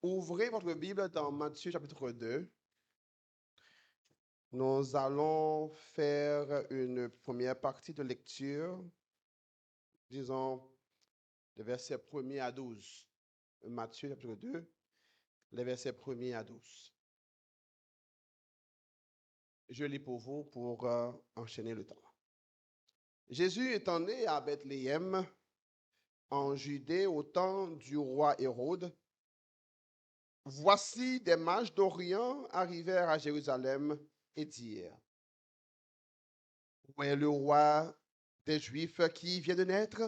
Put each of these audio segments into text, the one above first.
Ouvrez votre Bible dans Matthieu chapitre 2. Nous allons faire une première partie de lecture, disons, des versets 1er à 12. Matthieu chapitre 2, les versets 1er à 12. Je lis pour vous pour enchaîner le temps. Jésus étant né à Bethléem, en Judée, au temps du roi Hérode, voici des mages d'Orient arrivèrent à Jérusalem et dirent: Où est le roi des Juifs qui vient de naître?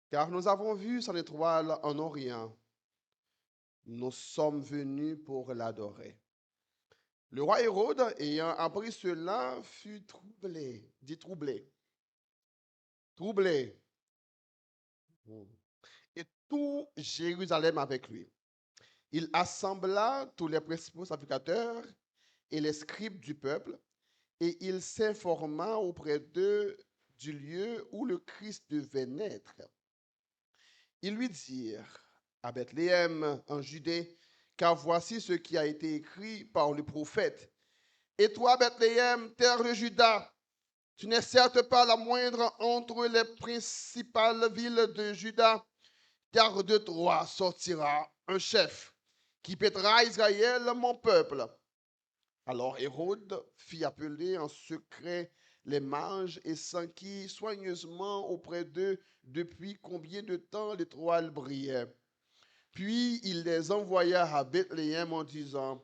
Car nous avons vu son étoile en Orient. Nous sommes venus pour l'adorer. Le roi Hérode, ayant appris cela, fut troublé. Dit troublé. Troublé. Et tout Jérusalem avec lui. Il assembla tous les principaux sacrificateurs et les scribes du peuple, et il s'informa auprès d'eux du lieu où le Christ devait naître. Ils lui dirent: à Bethléem, en Judée, car voici ce qui a été écrit par le prophète. Et toi, Bethléem, terre de Juda, tu n'es certes pas la moindre entre les principales villes de Juda, car de toi sortira un chef qui paîtra Israël, mon peuple. Alors Hérode fit appeler en secret les mages et s'enquit soigneusement auprès d'eux depuis combien de temps l'étoile brillait. Puis il les envoya à Bethléem en disant: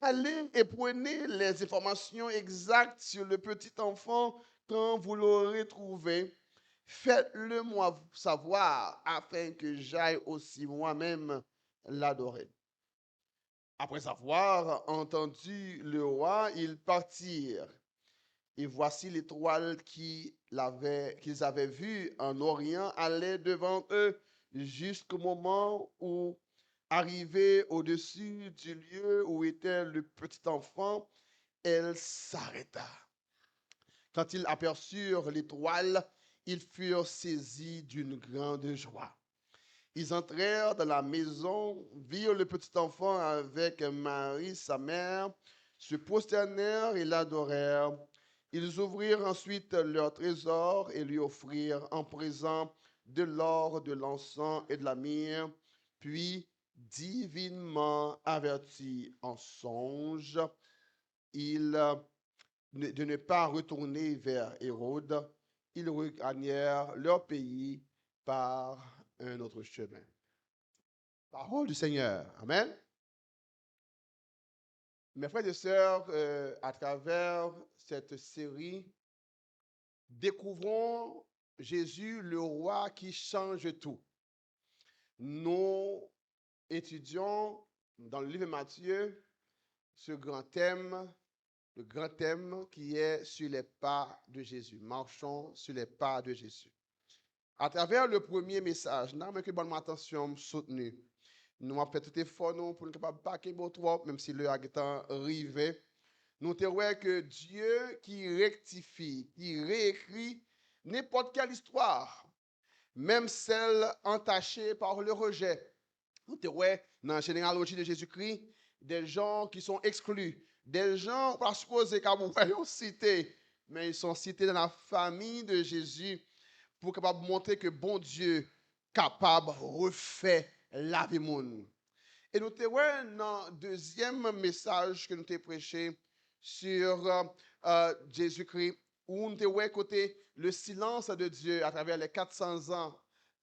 Allez et prenez les informations exactes sur le petit enfant quand vous l'aurez trouvé. Faites-le moi savoir afin que j'aille aussi moi-même l'adorer. Après avoir entendu le roi, ils partirent. Et voici l'étoile qu'ils avaient vue en Orient allait devant eux jusqu'au moment où, arrivé au-dessus du lieu où était le petit enfant, elle s'arrêta. Quand ils aperçurent l'étoile, ils furent saisis d'une grande joie. Ils entrèrent dans la maison, virent le petit enfant avec Marie, sa mère, se prosternèrent et l'adorèrent. Ils ouvrirent ensuite leur trésor et lui offrirent en présent de l'or, de l'encens et de la myrrhe. Puis, divinement avertis en songe, de ne pas retourner vers Hérode, ils regagnèrent leur pays par un autre chemin. Parole du Seigneur. Amen. Mes frères et sœurs, à travers cette série, découvrons Jésus, le roi qui change tout. Nous étudions dans le livre de Matthieu ce grand thème, le grand thème qui est sur les pas de Jésus. Marchons sur les pas de Jésus. À travers le premier message, nous avons que bonne attention soutenue. Nous avons fait tout effort pour ne pas paquer trop, même si le est arrivé. Nous avons que Dieu qui rectifie, qui réécrit n'importe quelle histoire, même celle entachée par le rejet. Nous avons dans la généalogie de Jésus-Christ des gens qui sont exclus, des gens pas supposés qu'on voyons cités, mais ils sont cités dans la famille de Jésus pour capable montrer que bon Dieu capable refaire la vie monde. Et nous avons dans le deuxième message que nous avons prêché sur Jésus-Christ, où nous avons écouté le silence de Dieu à travers les 400 ans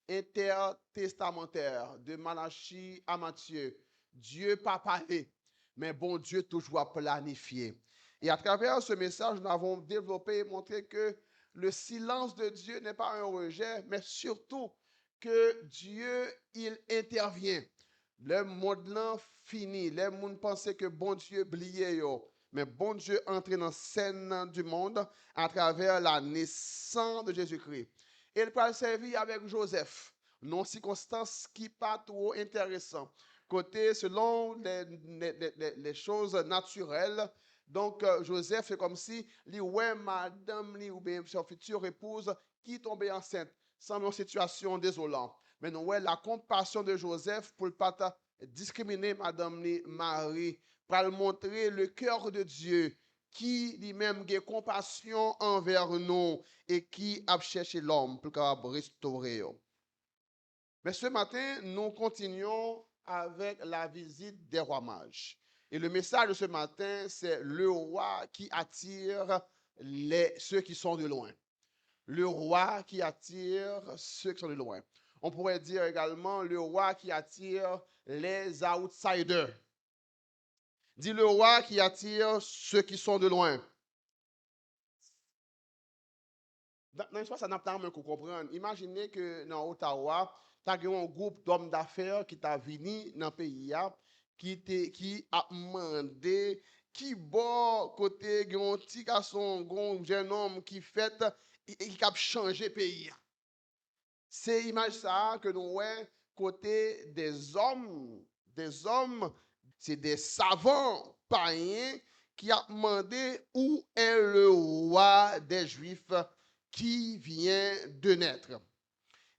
intertestamentaires de Malachie à Matthieu. Dieu pas parlé, mais bon Dieu toujours planifié. Et à travers ce message, nous avons développé et montré que le silence de Dieu n'est pas un rejet, mais surtout que Dieu, il intervient. Le monde là fini. Les gens pensaient que bon Dieu oubliait yo. Mais bon Dieu entre dans la scène du monde à travers la naissance de Jésus-Christ. Il peut servir avec Joseph, non circonstances qui pas trop intéressantes. Côté selon les choses naturelles. Donc Joseph c'est comme si lui ouais madame lui ou bien sa future épouse qui tombait enceinte sans une situation désolante. Mais nous ouais la compassion de Joseph pour le pas discriminer Madame Marie, pour montrer le cœur de Dieu qui lui-même a compassion envers nous et qui a cherché l'homme pour restaurer. Mais ce matin, nous continuons avec la visite des rois mages. Et le message de ce matin, c'est le roi qui attire ceux qui sont de loin. Le roi qui attire ceux qui sont de loin. On pourrait dire également le roi qui attire les outsiders. Dit le roi qui attire ceux qui sont de loin. Dans l'histoire, ça n'a pas de comprendre. Imaginez que dans Ottawa, tu as un groupe d'hommes d'affaires qui t'a venu dans le pays, qui a demandé, qui bon côté, un petit garçon, un jeune homme qui fait et qui a changé le pays. C'est l'image ça que nous voyons côté des hommes, c'est des savants païens qui a demandé où est le roi des Juifs qui vient de naître.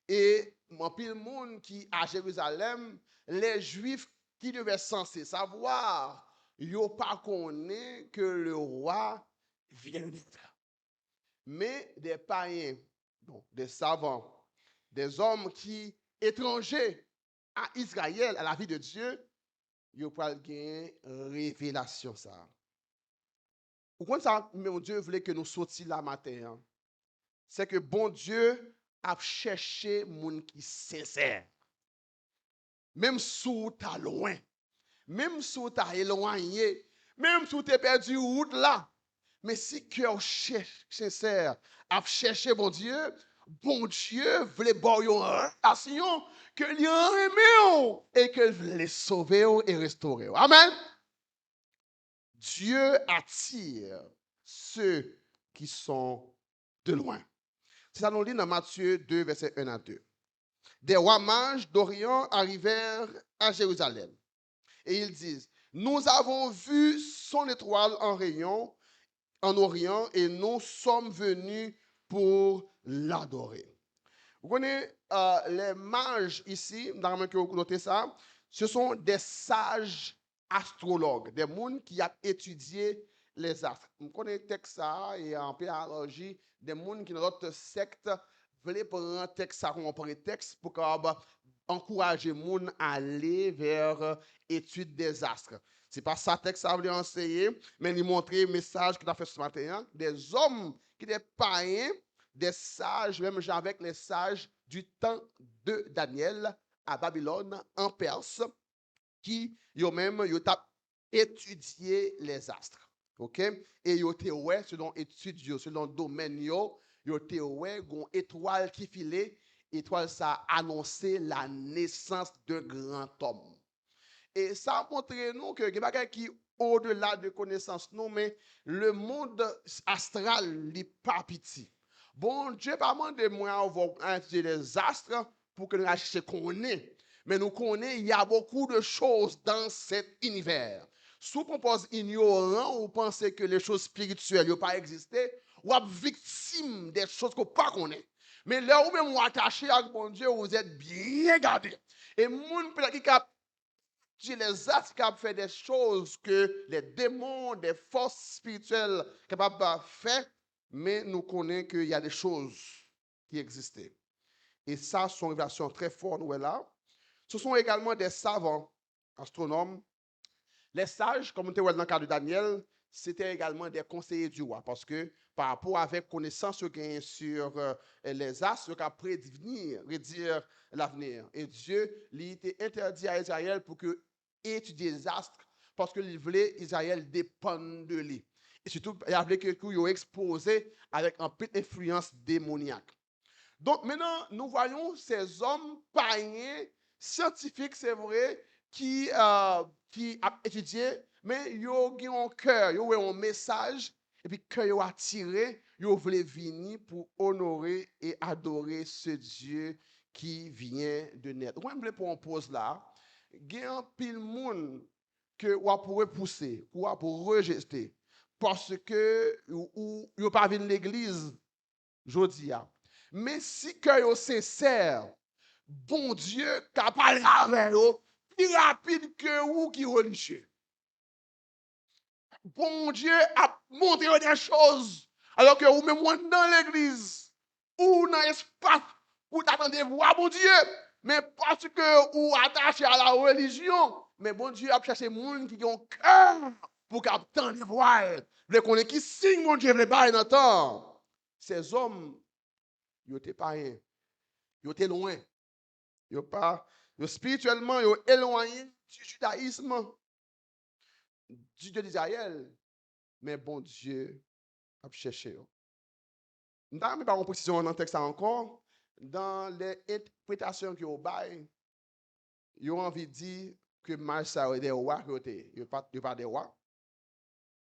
Et mon pile monde qui à Jérusalem, les Juifs qui devaient censés savoir, ils n'ont pas connu que le roi vient de naître. Mais des païens, donc des savants, des hommes qui étrangers à Israël, à la vie de Dieu, ils ont pas gagner révélation ça. Pourquoi ça, mon Dieu voulait que nous sortions là matin? C'est que bon Dieu a cherché moun qui sincère. Même si tu es loin, même si tu es éloigné, même si tu es perdu route là, mais si cœur sincère a cherché bon Dieu voulait boire une relation que lui aimé et que voulait sauver et restaurer. Amen. Dieu attire ceux qui sont de loin. C'est ça nous lit dans Matthieu 2, verset 1 à 2. Des rois mages d'Orient arrivèrent à Jérusalem. Et ils disent, nous avons vu son étoile en Orient, et nous sommes venus pour l'adorer. Vous connaissez les mages ici, dans le que vous notez ça, ce sont des sages astrologues, des gens qui ont étudié les astres. Vous connaissez le texte ça et en pédagogie, des gens qui dans notre secte veulent prendre un texte ça comme prétexte pour encourager les gens à aller vers l'étude des astres. Ce n'est pas ça que ça veut enseigner, mais il montrer le message qu'il a fait ce matin. Des hommes qui étaient païens, des sages, même avec les sages du temps de Daniel à Babylone, en Perse, qui ont même étudié les astres. OK? Et ils ont été selon études, selon le domaine, ils ont été une étoile qui filait, étoile ça a annoncé la naissance d'un grand homme. Et ça montre nous que quelqu'un qui au-delà de connaissances, non, mais le monde astral n'est pas petit. Bon Dieu, pas demandé moi à étudier les astres pour que nous sachions qu'on est. Mais nous connaissons, il y a beaucoup de choses dans cet univers. Si vous pensez ignorant ou pensez que les choses spirituelles n'ont pas existé, ou êtes victime des choses qu'on ne connaît pas. Mais là où même vous attaché avec mon Dieu, vous êtes bien gardé. Et moun qui les astres qui fait des choses que les démons, des forces spirituelles capables de faire, mais nous connaissons qu'il y a des choses qui existaient. Et ça, c'est une révélation très forte, nous là. Ce sont également des savants, astronomes. Les sages, comme on était dans le cas de Daniel, c'était également des conseillers du roi, parce que par rapport avec connaissance gain sur les astres, qui prédire l'avenir. Et Dieu, il était interdit à Israël pour que étudier les astres, parce qu'il voulait Israël dépendre de lui. Et surtout, il voulait que vous exposé avec un peu d'influence démoniaque. Donc maintenant, nous voyons ces hommes païens, scientifiques, c'est vrai, qui ont étudié, mais ils ont un cœur, ils ont un message, et puis quand ils ont attiré, ils voulaient venir pour honorer et adorer ce Dieu qui vient de naître. Moi, je voulais pour une pause là. Il y a un pile monde que vous pouvez pousser, ou pour rejeter, parce que vous n'avez pas vu l'église aujourd'hui. Mais si cœur est sincère, bon Dieu, qui a parlé avec vous, plus rapide que vous qui religieux. Bon Dieu a montré des choses. Alors que vous même dans l'église, ou dans l'espace, vous attendez voir bon Dieu. Mais parce que vous attachez à la religion, mais bon Dieu a cherché des gens qui ont cœur pour attendre voir. Vous connaissez qui signe mon Dieu, vous pas dans le temps. Ces hommes, ils n'étaient pas rien. Ils étaient loin. Ils pas, spirituellement, ils sont éloignés du judaïsme, du Dieu d'Israël. Mais bon Dieu a cherché. Nous n'avons pas une précision dans le texte encore. Dans les interprétations qui ont bail, ils ont envie de dire que Marsa est des rois qui étaient, pas des rois.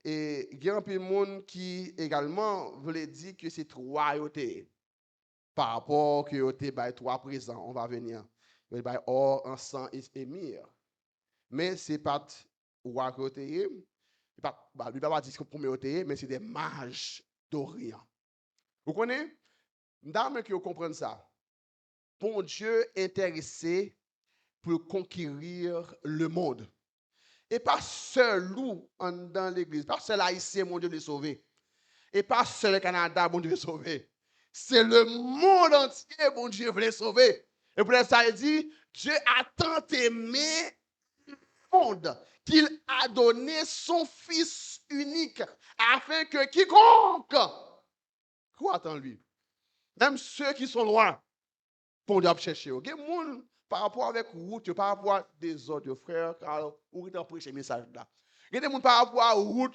Et il y a un peu de monde qui également voulait dire que c'est trois royautés par rapport que étaient trois présents. On va venir. Il y a or, encens et myrrhe. Mais ce n'est pas roi qui étaient. Il ne va pas dire que c'est le premier, mais c'est des mages d'Orient. Vous connaissez? Dame qui comprennent ça. Bon Dieu intéressé pour conquérir le monde. Et pas seul nous dans l'église, pas seul haïtien, mon Dieu, le sauver. Et pas seul le Canada, mon Dieu, le sauver. C'est le monde entier, mon Dieu, veut le sauver. Et pour ça, il dit, Dieu a tant aimé le monde qu'il a donné son Fils unique afin que quiconque croit en lui. Même ceux qui sont loin, pour nous chercher. Il y a des gens par rapport avec route, par rapport à des autres frères, car où ils ont prêché le message là. Il y a des gens par rapport à route,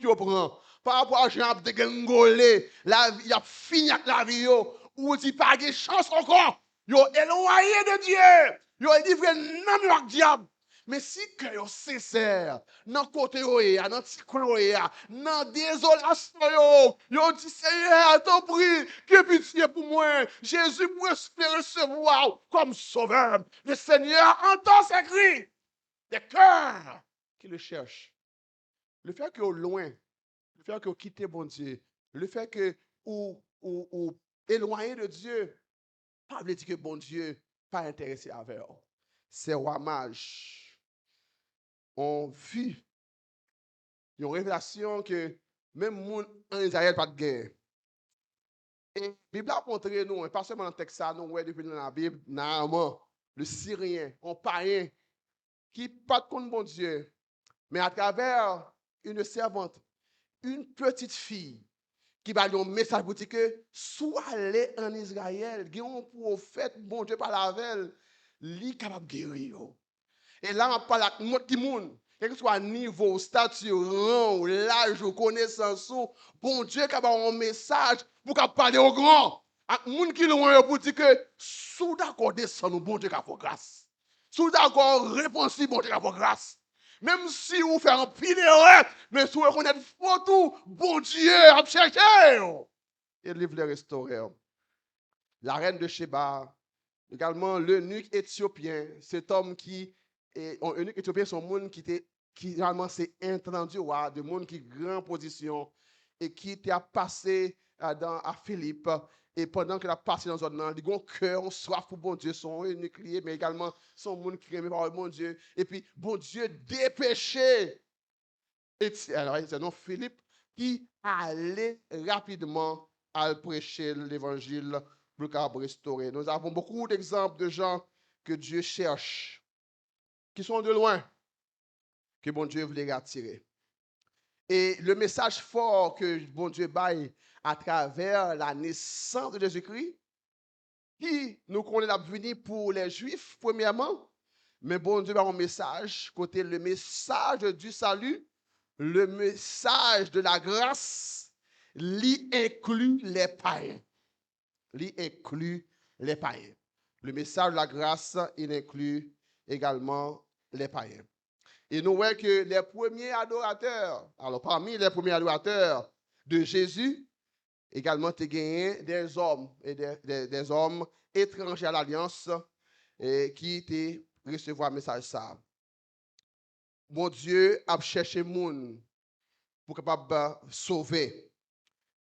par rapport à Jean de Gengolé, il a fini avec la vie, où il pas de chance encore. Ils ont éloigné de Dieu. Ils ont livré non avec diable. Mais si cœur sincère, dans le côté, dans le petit coin, dans la désolation, yo dit Seigneur, t'en prie, que pitié pour moi. Jésus pour recevoir comme sauveur. Le Seigneur entend ses cris. Des cœurs qui le cherchent. Le fait que loin, le fait que vous quittez bon Dieu, le fait que vous éloignez de Dieu, pas veut dire que bon Dieu pas intéressé avec vous. C'est roi mage. On vit une révélation que même monde en Israël pas de guerre. Et la Bible a montré nous, pas seulement dans le texte, nous voyons depuis dans la Bible, Naaman, le Syrien, un païen, qui pas de contre bon Dieu, mais à travers une servante, une petite fille, qui va lui un message pour dire que soit aller en Israël, il y a un prophète, bon Dieu par la veille, lui est capable de guérir. Et là, on parle avec notre monde, quel que soit niveau, statut, rang, l'âge, connaissance, bon Dieu qui a un message pour parler au grand. Avec les gens qui l'ont pour dire que sous d'accord descend, bon Dieu qui a fait grâce. Sous d'accord réponse, bon Dieu qui a fait grâce. Même si vous faites un pile d'erreur, mais si vous reconnaissez tout, bon Dieu a cherché. Et le livre les restaurer. La reine de Sheba, également l'eunuque éthiopien, cet homme qui eunuque éthiopien, c'est un monde qui realement s'est entendu, de monde qui grand position et qui était passé à Philippe. Et pendant qu'il a passé dans zone, il a un cœur, un soif pour bon Dieu, son eunuque lié, mais également son monde qui aimait par le bon Dieu. Et puis, bon Dieu dépêché. Alors, c'est non Philippe qui allait rapidement à prêcher l'évangile pour le restaurer. Nous avons beaucoup d'exemples de gens que Dieu cherche, qui sont de loin, que bon Dieu voulait attirer. Et le message fort que bon Dieu baille à travers la naissance de Jésus-Christ, qui nous connaît venir pour les Juifs, premièrement, mais bon Dieu a un message, côté le message du salut, le message de la grâce, l'y inclut les païens. L'y inclut les païens. Le message de la grâce, il inclut également les païens. Et nous voyons que les premiers adorateurs, alors parmi les premiers adorateurs de Jésus, également, tu as gagné des hommes, et des hommes étrangers à l'Alliance qui te recevoir un message ça. Mon Dieu a cherché monde pour capable sauver.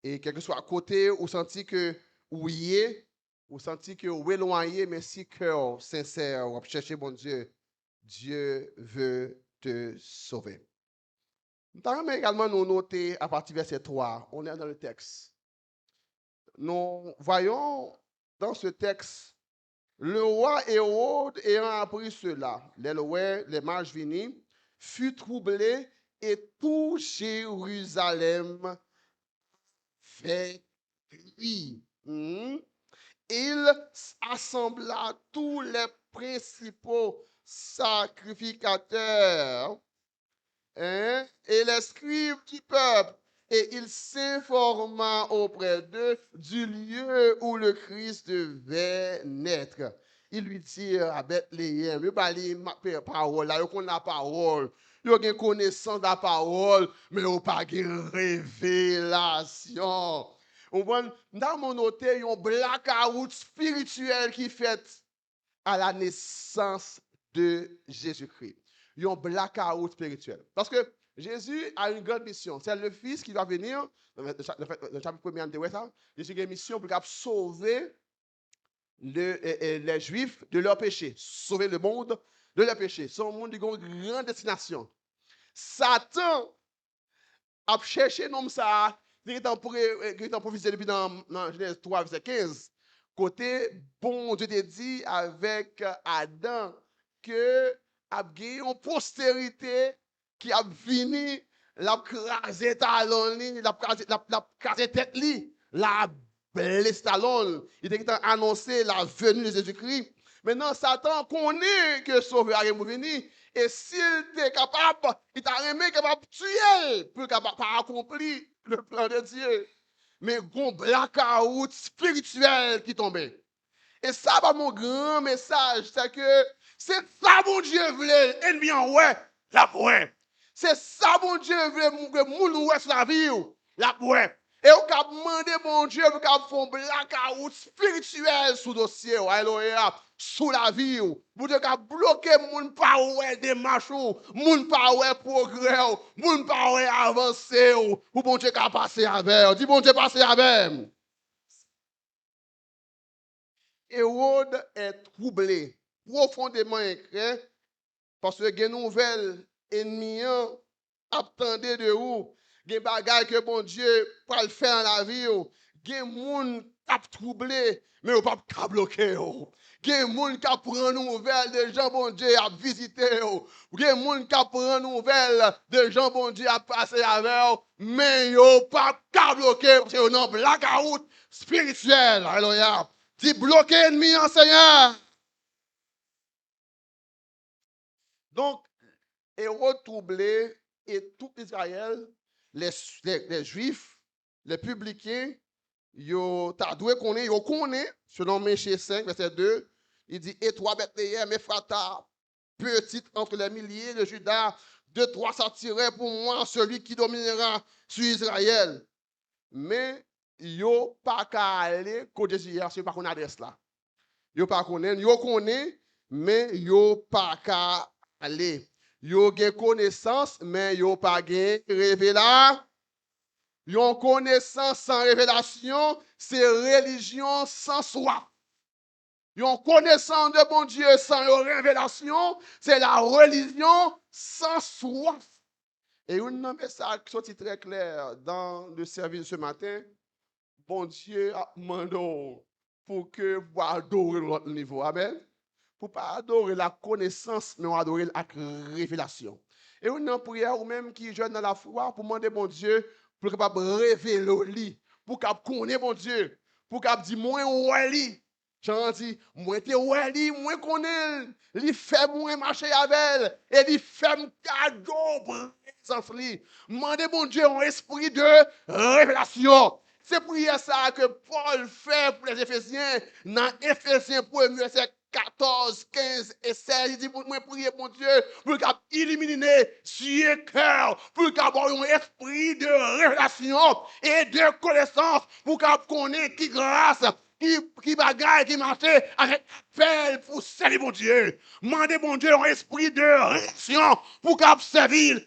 Et quel que soit à côté, ou senti que ou y est, ou senti que ou éloigné, mais si cœur sincère, ou chercher mon Dieu, Dieu veut te sauver. Nous avons également nous noter à partir du verset 3, on est dans le texte. Nous voyons dans ce texte, le roi Hérode ayant appris cela, les mages venus, fut troublé et tout Jérusalem fait lui. Il assembla tous les principaux sacrificateurs et les scribes du peuple, et il s'informa auprès d'eux du lieu où le Christ devait naître. Il lui dit à Bethléem, il parle de parole, là, il connaît la parole, il a une connaissance de la parole, mais il n'a pas de révélation. Dans mon noté, il y a un blackout spirituel qui fait à la naissance de Jésus-Christ. Il y a un blackout spirituel. Parce que Jésus a une grande mission. C'est le Fils qui va venir, dans le chapitre 1er, Jésus a une mission pour sauver les Juifs de leur péché, sauver le monde de leur péché. C'est un monde qui a une grande destination. Satan a cherché un homme ça, qui est en prophétie depuis dans Genèse 3, verset 15. Côté, bon Dieu te dit avec Adam que a gagné une postérité qui a fini la craser talon, la craser tête li, la blesse talon. Il était annoncé la venue de Jésus-Christ. Maintenant, Satan connaît que Sauveur est venu. Et s'il était capable, il t'a aimé capable de tuer pour capable pas accomplir le plan de Dieu. Mais un blackout spirituel qui tombait. Et ça, va mon grand message, c'est que c'est ça, mon Dieu, voulait, ennemi en ouais, la ouais. C'est ça, mon Dieu, voulait, que moun ouais sur la vie, la ouais. Et on a demandé, mon Dieu, pour qu'on fasse un blackout spirituel sous le dossier, alléluia, sous la vie. Pour qu'on bloquer moun pa ouais démarche, moun pa ouais progrès, moun pa ouais avancer, pour mon Dieu qu'à passer avec. Dis bon Dieu passer avec. Hérode est troublé, profondément inquiet, parce que les nouvelles ennemies attendent de vous, des bagages que bon Dieu peut le faire dans la vie, des gens qui troublé, mais on ne peut pas bloquer. Des gens qui prennent nouvelles de gens bon Dieu à visiter, des gens qui prennent nouvelles de gens bon Dieu à passer avec, mais on ne peut pas bloquer parce que non blackout spirituel. Alléluia. Dis bloquer l'ennemi en Seigneur. Donc, Hérode troublé et tout Israël, les Juifs, les publicains, ils connaissent, selon Michée 5, verset 2, il dit, et toi, Bethléem, Ephrata, petite entre les milliers de Judas, de toi sortirait pour moi celui qui dominera sur Israël. Mais, yo pas qu'à aller côté Jésus, c'est pas qu'on adresse là. Yo pas connaît, mais yo pas qu'à aller. Yo gen connaissance, mais yo pas gen révélation. Yo connaissance sans révélation, c'est religion sans soif. Yo connaissance de bon Dieu sans révélation, c'est la religion sans soif. Et un message qui sorti très clair dans le service de ce matin. Bon Dieu a demandé pour que vous adorez l'autre niveau. Amen. Pour ne pas adorer la connaissance, mais on adorer la révélation. Et on a une prière ou même qui jeune dans la foi pour demander bon Dieu pour capable révéler le lit, pour qu'il connaisse bon Dieu, pour qu'il dise moi ouais lit. J'en dis moi te ouais lit, moi connais, il fait moi marcher avec elle et il fait cadeau présence li. Demandez bon Dieu un esprit de révélation. C'est prière ça que Paul fait pour les Éphésiens. Dans Éphésiens 1, verset 14, 15 et 16, il dit pour moi prier mon Dieu pour qu'il illumine yeux cœur, pour qu'il ait un esprit de révélation et de connaissance, pour qu'il connaisse qui grâce, qui bagaille, qui marche avec appel pour servir mon Dieu. Mandez mon Dieu un esprit de révélation pour qu'il serve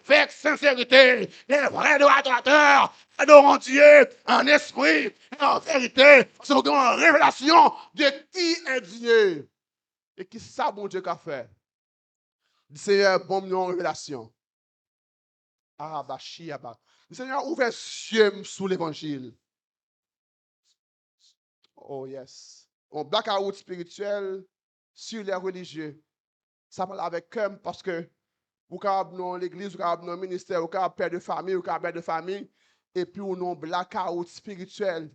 avec sincérité, les vrais adorateurs, adorant Dieu en esprit et en vérité, sont en révélation de qui est Dieu. Et qui ça, bon Dieu, qu'a fait? Le Seigneur, bon, nous en révélation. Ah, bah, chia, bah. Le Seigneur ouvre les yeux sous l'évangile. Oh, yes. On blackout spirituel sur les religieux. Ça parle avec cœur parce que vous avez dans l'église, vous avez dans le ministère, vous avez père de famille, vous avez mère de famille, et puis on a un blackout spirituel.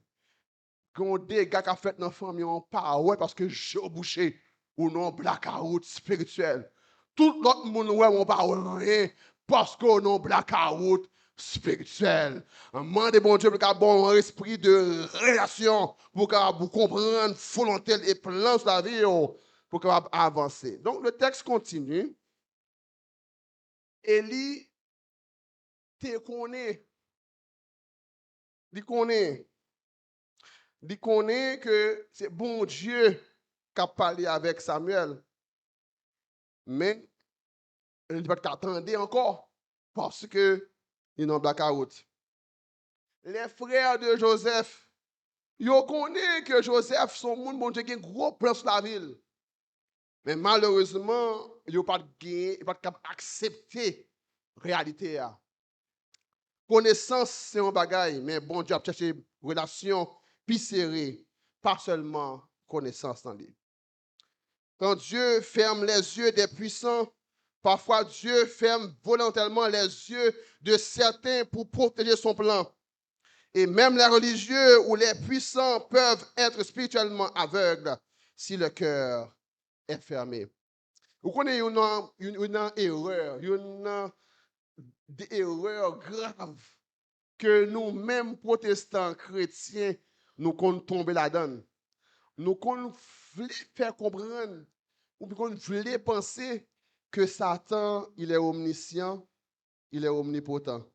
Quand des gars qui ont fait dans la famille, on parle, ouais, parce que j'ai bouché, ou non, blackout spirituel. Tout l'autre monde, ouais, on parle rien, parce qu'on a un blackout spirituel. Demandez bon Dieu pour qu'il y ait un bon esprit de relation, pour qu'il vous comprendre volonté et plan sur la vie, pour qu'il avancer. Donc, le texte continue. Élie te connaît. Il connaît. Il connaît que c'est bon Dieu qui a parlé avec Samuel. Mais il ne peut pas attendre encore parce que il est en blackout. Les frères de Joseph, ils connaissent que Joseph, son monde, bon Dieu, a un gros plan sur la ville. Mais malheureusement, ils n'ont pas accepté la réalité. Connaissance, c'est un bagaille, mais bon Dieu a cherché relation plus serrée, pas seulement connaissance dans lui. Quand Dieu ferme les yeux des puissants, parfois Dieu ferme volontairement les yeux de certains pour protéger son plan. Et même les religieux ou les puissants peuvent être spirituellement aveugles si le cœur est fermé. Vous connaissez une erreur, une erreur grave que nous-mêmes, protestants, chrétiens, nous comptons tomber là-dedans. Nous comptons faire comprendre, ou qu'on voulait penser que Satan, il est omniscient, il est omnipotent.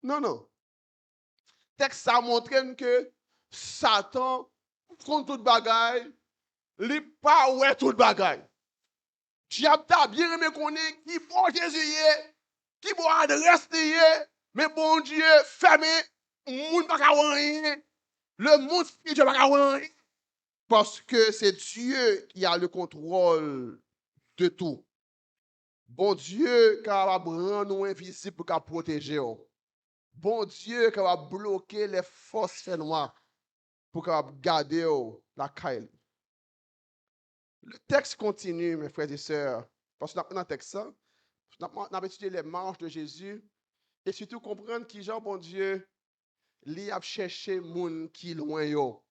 Non, non. Le texte, ça montre que Satan, contre toute bagaille, il n'est pas ouais toute bagaille. Diable t'a bien aimé qu'on est, qui bon Jésus est, qui bon adresse est, mais bon Dieu, fermé, le monde pas rien. Le monde spirituel pas rien. Parce que c'est Dieu qui a le contrôle de tout. Bon Dieu qui va rendre nous invisibles pour protéger. Bon Dieu qui va bloquer les forces noires pour garder la caille. Le texte continue, mes frères et sœurs, parce que dans le texte, on a étudié les marches de Jésus et surtout comprendre qui, Jean, bon Dieu, il a cherché moun qui loin yo.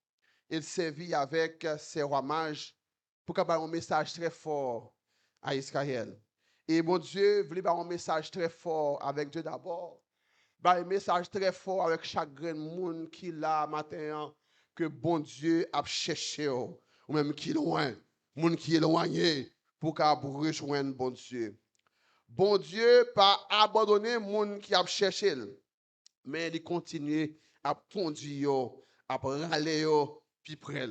Il servit avec ses rois mages pour qu'il y ait un message très fort à Israël. Et mon Dieu voulait avoir un message très fort avec Dieu d'abord. Un message très fort avec chaque grain monde qui là matin que bon Dieu a cherché ou même qui loin, monde qui est éloigné pour qu'il rejoindre bon Dieu. Bon Dieu pas abandonné monde qui a cherché, mais il continue à conduire, à râler puis près.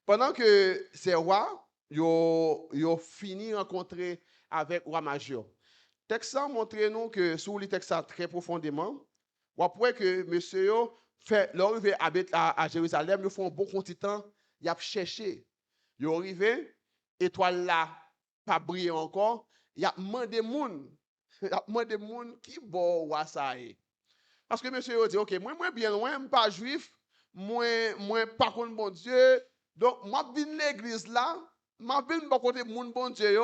Pendant que ces rois, ils ont fini de rencontrer avec roi majeur. Le texte montre nous que, sous le texte très profondément, après que monsieur fait l'arrivée à Jérusalem, ils font un bon temps, ils ont cherché. Ils sont arrivés, étoile là, pas briller encore, ils ont demandé moun. Ils ont demandé moun qui bon roi ça est. Parce que monsieur a dit, ok, moi bien loin, je ne suis pas juif, moi pas contre bon Dieu. Donc, moi je viens l'église là, je viens pas côté mon bon Dieu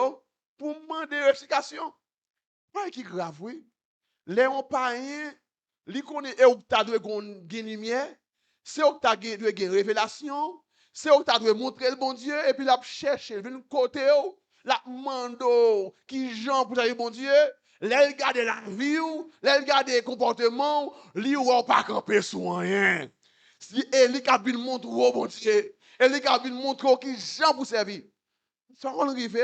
pour demander explication. Pas qui grave, oui. Les on pas rien, li connaît et où tu dois gagner lumière, c'est où tu dois gagner révélation, c'est où tu dois montrer le bon Dieu et puis la chercher, venir côté la mando qui Jean pour dire bon Dieu. Les regarder la vie, les regarder le comportement, li ou pas camper sur rien. Si Eli a bien montré au bon Dieu, Eli a bien montré qui Jean pour servir. Ça va arriver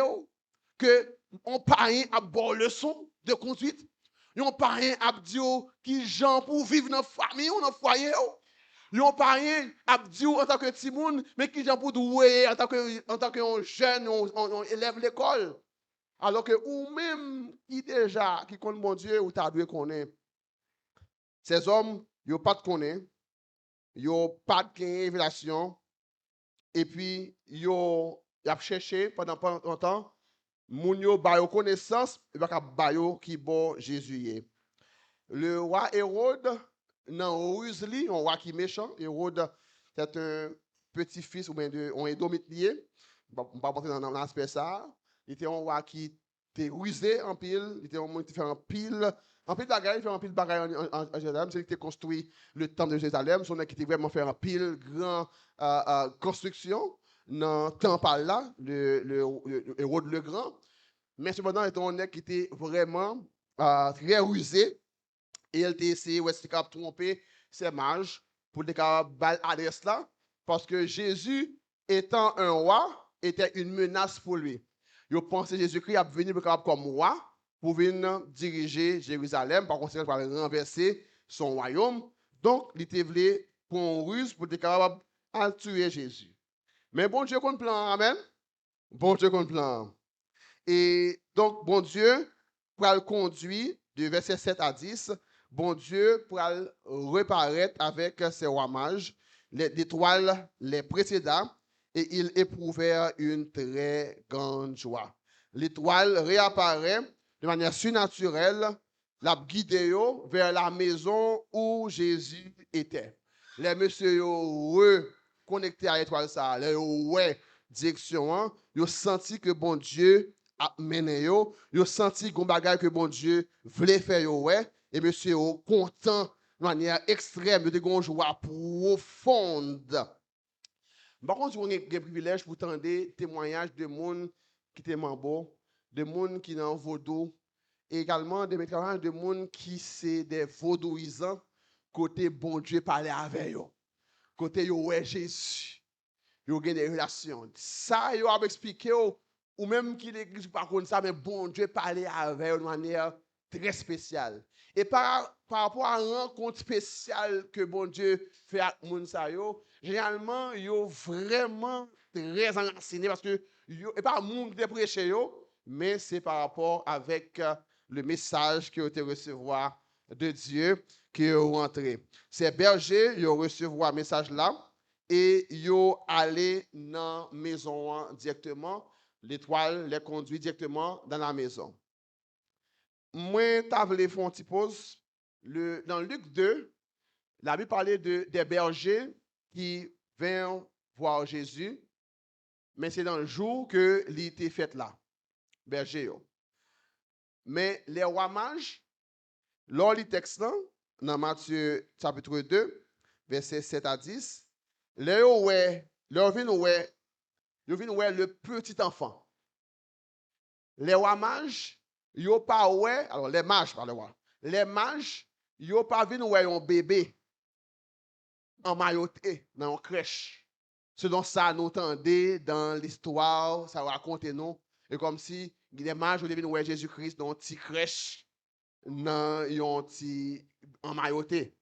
que on parle à bon leçon de conduite. On parle à dire qui Jean pour vivre dans la famille ou dans le foyer. On parle à dire en tant que petit monde, mais qui Jean pour douer en tant que jeune, on élève l'école. Alors que ou même qui déjà qui connaît mon Dieu ou t'as dû connaître. Ces hommes, ils n'ont pas de connaître, ils n'ont pas de révélation, et puis ils ont cherché pendant longtemps, moun yo ba yo connaissance, et pas ba yo qui bon Jésus. Le roi Hérode, non, ruse li, un roi qui est méchant. Hérode, c'est un petit-fils ou bien un édomite lié. On ne va pas rentrer dans l'aspect ça. Il était un roi qui était rusé en pile. Il était un monde qui fait en pile bagaille, il fait en pile bagaille en Jérusalem. C'est lui qui a construit le temple de Jérusalem. Son qui était vraiment fait en pile grand construction dans le temple là, le Hérode le Grand. Mais cependant, il était un homme qui était vraiment très rusé. Et elle a essayé de tromper ses mages pour les adresse là, parce que Jésus, étant un roi, était une menace pour lui. Il pensait que Jésus-Christ a venu comme roi pour venir diriger Jérusalem, par conséquent, pour renverser son royaume. Donc, il était voulu pour un ruse pour être capable de tuer Jésus. Mais bon Dieu qu'on plan, amen. Bon Dieu qu'on plan. Et donc, bon Dieu, pour le conduire de verset 7 à 10, bon Dieu pour reparaître avec ses rois mages, l'étoile les précédents, et ils éprouvèrent une très grande joie. L'étoile réapparaît de manière surnaturelle, la guidée vers la maison où Jésus était. Les messieurs reconnectés à l'étoile, ça, les ouais direction, ils ont senti que bon Dieu a mené yo, ils ont senti qu'on bagaille que bon Dieu voulait faire ouais. Et monsieur est content de manière extrême, de une joie profonde. Par contre, on a un privilège pour entendre des témoignages de gens qui étaient mambo, de gens qui sont vaudou, et également des témoignages de gens qui sont des vaudouisants, côté bon Dieu parler avec eux, côté yo ouais Jésus, yo ont des relations. Ça, yo a expliqué, ou même qui l'église par contre ça, mais bon Dieu parler avec eux de manière très spéciale. Et par rapport à une rencontre spéciale que bon Dieu fait avec Mounsayo, généralement, ils sont vraiment très enracinés parce que et pas monde qui prêché, mais c'est par rapport avec le message qu'ils ont recevoir de Dieu qui ont rentré. Ces bergers, ils ont recevoir un message là et ils ont allé dans la maison directement. L'étoile les conduit directement dans la maison. Moi, tu voulu faire une petite pause. Dans Luc 2, la Bible parlait des bergers qui vinrent voir Jésus, mais c'est dans le jour que l'était fait là, berger. Mais les rois mages, lors du texte là, dans Matthieu chapitre 2, versets 7 à 10, leur viennent le petit enfant. Les rois mages, yo pas ouais, alors les mages, pardon, les mages, yo pas vu ouais un bébé en mailloté dans une crèche. Selon ça, nous entendons dans l'histoire, ça raconte nous, et comme si les mages ont vu ouais Jésus-Christ dans une petite crèche, dans un petit en mailloté.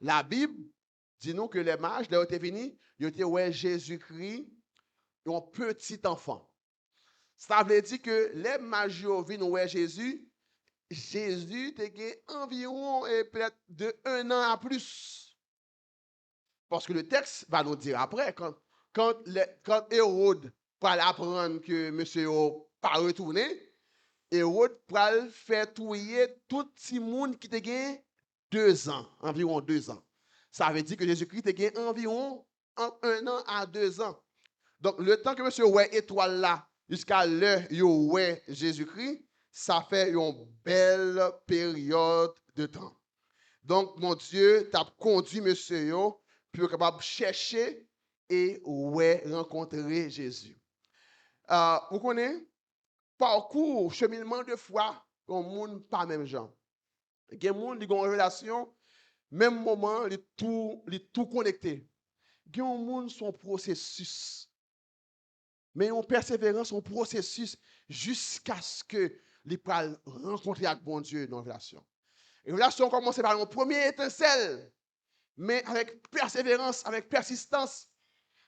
La Bible dit nous que les mages, là où étaient venus, ils étaient ouais Jésus-Christ, un petit enfant. Ça veut dire que les mages viennent ouais Jésus était environ peut-être de 1 an à plus. Parce que le texte va nous dire après, quand Hérode va apprendre que monsieur n'a pas retourné, Hérode va faire touiller tout le monde qui a 2 ans, environ 2 ans. Ça veut dire que Jésus-Christ a environ 1 an à 2 ans. Donc, le temps que monsieur ouais étoile là, jusqu'à l'heure où ouais Jésus-Christ, ça fait une belle période de temps. Donc, mon Dieu t'a conduit monsieur pour capable chercher et ouais rencontrer Jésus. Vous connaissez parcours, cheminement de foi, un monde pas même gens. Il y a des gens qui ont une relation, même moment, les tout connecté. Il y a des gens son processus. Mais on persévérance, on processus jusqu'à ce que les puissent rencontrer avec bon Dieu dans la relation. Et la relation commence par une première étincelle, mais avec persévérance, avec persistance,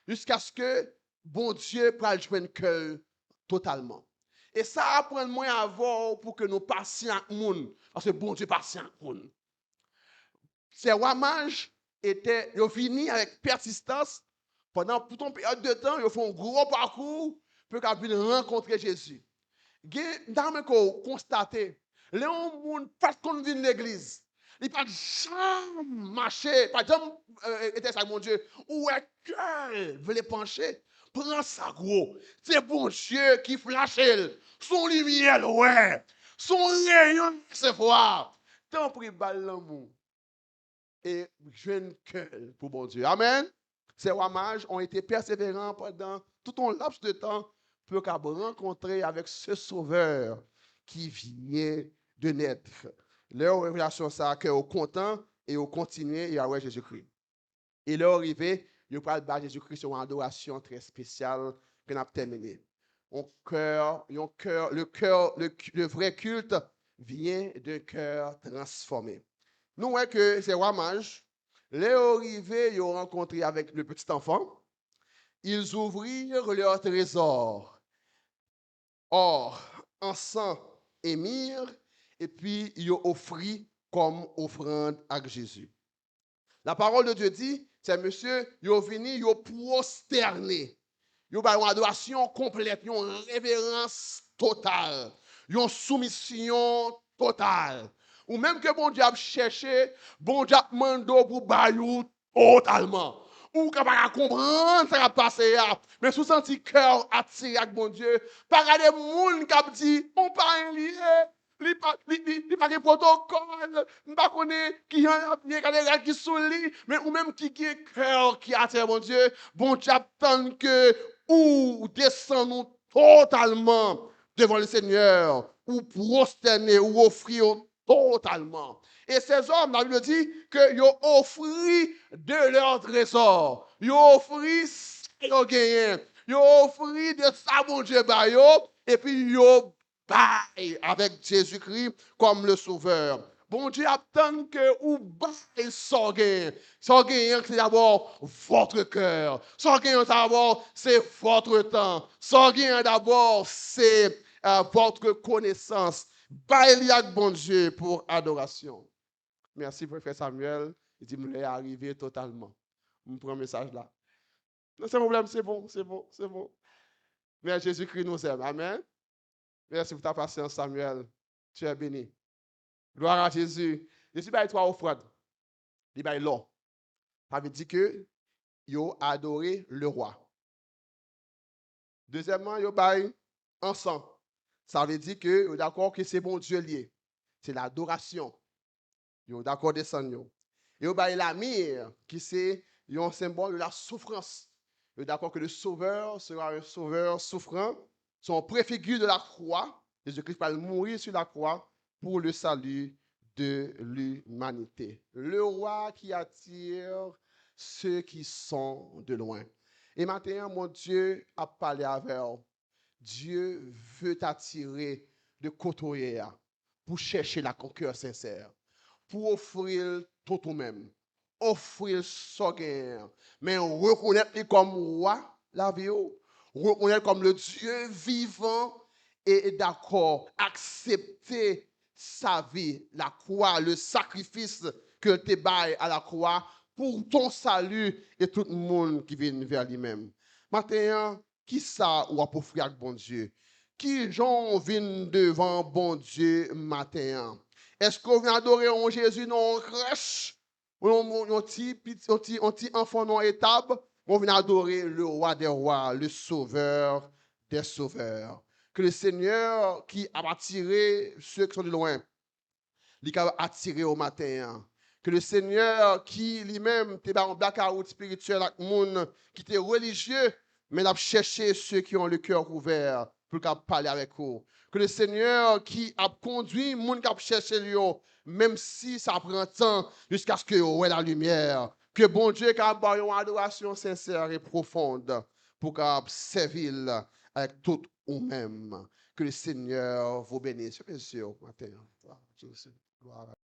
jusqu'à ce que bon Dieu puisse jouer cœur totalement. Et ça apprend moins à voir pour que nous passions avec le monde, parce que bon Dieu patient avec le monde. Ces rois mages étaient finis avec persistance. Pendant toute une période de temps, ils font un gros parcours pour qu'ils puissent rencontrer Jésus. Dans qu'on constaté, les gens pas qu'on vient l'église. Il pas jamais marché, pas jamais était ça mon Dieu. Où est que veut les pencher? Prends ça gros. C'est bon Dieu qui flash son lumière ouais. Son rayon c'est voir. Tant pris balle l'amour et jeune cœur pour bon Dieu. Amen. Ces rois mages ont été persévérants pendant tout un laps de temps pour qu'ils rencontrer avec ce sauveur qui vient de naître. Leur relation, ça, que au content et au continuer et à Jésus-Christ. Et leur arrivée, ils parlent de Jésus-Christ sur une adoration très spéciale que nous avons terminée. Le vrai culte vient d'un cœur transformé. Nous voyons que ces rois mages, les arrivés, ils ont rencontré avec le petit enfant, ils ouvrirent leur trésor, or, encens et myrrhe, et puis ils ont offert comme offrande à Jésus. La parole de Dieu dit, c'est monsieur, ils ont venu, ils ont prosterné. Ils ont une adoration complète, ils ont une révérence totale, ils ont une soumission totale. Ou même que bon Dieu a cherché, bon Dieu a demandé pour bailler totalement. Ou qu'on va comprendre ça va passer mais sous senti cœur attiré avec bon Dieu, pas regarder monde qui a dit on pas lié, li pas de protocole, pas connaît qui a bien qui sous lui, mais ou même qui cœur qui attire bon Dieu attend que ou descend nous totalement devant le Seigneur, ou prosterner, ou offrir totalement. Et ces hommes, la Bible dit qu'ils ont offert de leur trésor. Ils ont offert ce qu'ils ont gagné. Ils ont offert de ça, mon Dieu, et puis ils ont baillé avec Jésus-Christ comme le Sauveur. Bon Dieu attend que vous baillez sans gain. Sans gain, c'est d'abord votre cœur. Sans gain, d'abord, c'est votre temps. Sans gain, d'abord, c'est votre connaissance. Baillez avec bon Dieu pour adoration. Merci, frère Samuel. Il dit, je l'ai arrivé totalement. Je prends le message là. Non, c'est problème, c'est bon, c'est bon, c'est bon. Mais Jésus-Christ nous aime. Amen. Merci pour ta patience, Samuel. Tu es béni. Gloire à Jésus. Jésus va trois offrandes. Il va l'or. Ça veut dire que ils adoré le roi. Deuxièmement, ils baillent ensemble. Ça veut dire que d'accord que c'est bon Dieu lié. C'est l'adoration. Ils d'accord descendre. Ils baillent la myrrhe qui c'est un symbole de la souffrance. Ils d'accord que le sauveur sera un sauveur souffrant. Son préfigure de la croix. Jésus-Christ va mourir sur la croix pour le salut de l'humanité. Le roi qui attire ceux qui sont de loin. Et maintenant, mon Dieu a parlé avec vous. Dieu veut t'attirer de côté pour chercher la conquête sincère, pour offrir tout ou même, offrir son gain, mais reconnaître comme roi la vie, reconnaître comme le Dieu vivant et d'accord, accepter sa vie, la croix, le sacrifice que tu bailles à la croix pour ton salut et tout le monde qui vient vers lui-même. Maintenant, qui ça ou à offrir avec bon Dieu? Qui j'en viennent devant bon Dieu matin? Est-ce qu'on vient adorer un Jésus dans une crèche? Ou un petit enfant dans une étable? On vient adorer le roi des rois, le sauveur des sauveurs. Que le Seigneur qui a attiré ceux qui sont de loin, il a attiré au matin. Que le Seigneur qui lui-même était en blackout spirituel avec le monde qui était religieux, mais il a cherché ceux qui ont le cœur ouvert pour parler avec eux. Que le Seigneur qui a conduit le monde qui a cherché lui, même si ça prend temps jusqu'à ce que ait la lumière. Que bon Dieu qui a une adoration sincère et profonde pour qu'il servir avec tout ou même. Que le Seigneur vous bénisse. Bien sûr, matin. Gloire à